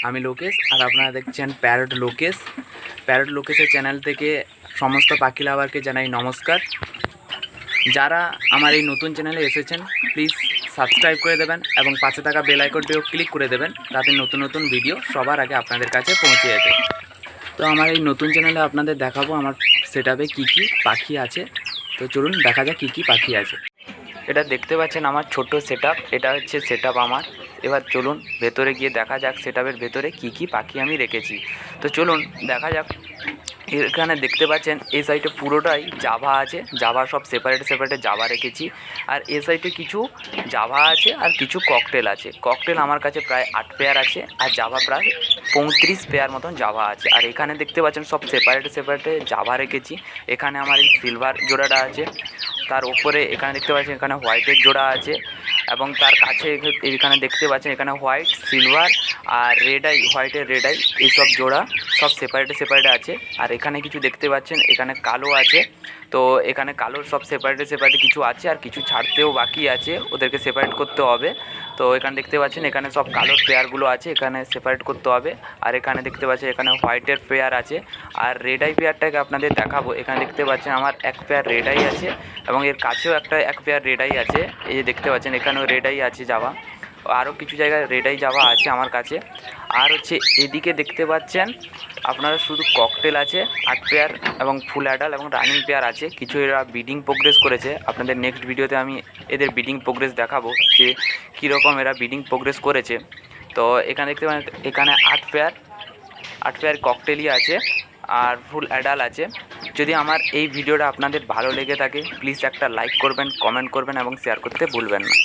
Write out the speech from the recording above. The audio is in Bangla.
আমি লোকেশ আর আপনারা দেখছেন প্যারট লোকেশের চ্যানেল থেকে সমস্ত পাখি লাভারকে জানাই নমস্কার। যারা আমার এই নতুন চ্যানেলে এসেছেন প্লিজ সাবস্ক্রাইব করে দেবেন এবং পাশে থাকা বেল আইকনটিও ক্লিক করে দেবেন, তাতে নতুন নতুন ভিডিও সবার আগে আপনাদের কাছে পৌঁছে যাবে। তো আমার এই নতুন চ্যানেলে আপনাদের দেখাবো আমার সেটআপে কী কী পাখি আছে। তো চলুন দেখা যাক কী কী পাখি আছে। এটা দেখতে পাচ্ছেন আমার ছোট্ট সেটআপ, এটা হচ্ছে সেটআপ আমার। এবার চলুন ভেতরে গিয়ে দেখা যাক সেটআপের ভেতরে কী কী পাখি আমি রেখেছি। তো চলুন দেখা যাক। এখানে দেখতে পাচ্ছেন এই সাইডে পুরোটাই জাভা আছে, জাভা সব সেপারেটে জাভা রেখেছি। আর এই সাইডে কিছু জাভা আছে আর কিছু ককটেল আছে। ককটেল আমার কাছে প্রায় 8 পেয়ার আছে আর জাভা প্রায় 35 পেয়ার মতন জাভা আছে। আর এখানে দেখতে পাচ্ছেন সব সেপারেটে জাভা রেখেছি। এখানে আমার এই সিলভার জোড়াটা আছে, তার উপরে এখানে দেখতে পাচ্ছেন এখানে হোয়াইটের জোড়া আছে এবং তার কাছে এখানে দেখতে পাচ্ছেন এখানে হোয়াইট, সিলভার আর হোয়াইটের রেড আই এইসব জোড়া সব সেপারেটে আছে। আর এখানে কিছু দেখতে পাচ্ছেন এখানে কালো আছে। তো এখানে কালোর সব সেপারেটে কিছু আছে আর কিছু ছাড়তেও বাকি আছে, ওদেরকে সেপারেট করতে হবে। তো এখানে দেখতে পাচ্ছেন এখানে সব কালোর পেয়ারগুলো আছে, এখানে সেপারেট করতে হবে। আর এখানে দেখতে পাচ্ছেন এখানে হোয়াইটের পেয়ার আছে। আর রেড আই পেয়ারটাকে আপনাদের দেখাবো। এখানে দেখতে পাচ্ছেন আমার এক পেয়ার রেড আই আছে এবং এর কাছেও এক পেয়ার রেড আই আছে। এই যে দেখতে পাচ্ছেন এখানেও রেড আই আছে জাভা, আরও কিছু জায়গায় রেড আই জাভা আছে আমার কাছে। আর হচ্ছে এদিকে দেখতে পাচ্ছেন আপনারা শুধু ককটেল আছে 8 পেয়ার এবং ফুল অ্যাডাল এবং রানিং পেয়ার আছে। কিছু এরা ব্রিডিং প্রোগ্রেস করেছে, আপনাদের নেক্সট ভিডিওতে আমি এদের ব্রিডিং প্রোগ্রেস দেখাবো যে কীরকম এরা ব্রিডিং প্রোগ্রেস করেছে। তো এখানে দেখতে পাচ্ছেন এখানে 8 পেয়ার ককটেলই আছে আর ফুল অ্যাডাল আছে। যদি আমার এই ভিডিওটা আপনাদের ভালো লেগে থাকে প্লিজ একটা লাইক করবেন, কমেন্ট করবেন এবং শেয়ার করতে ভুলবেন না।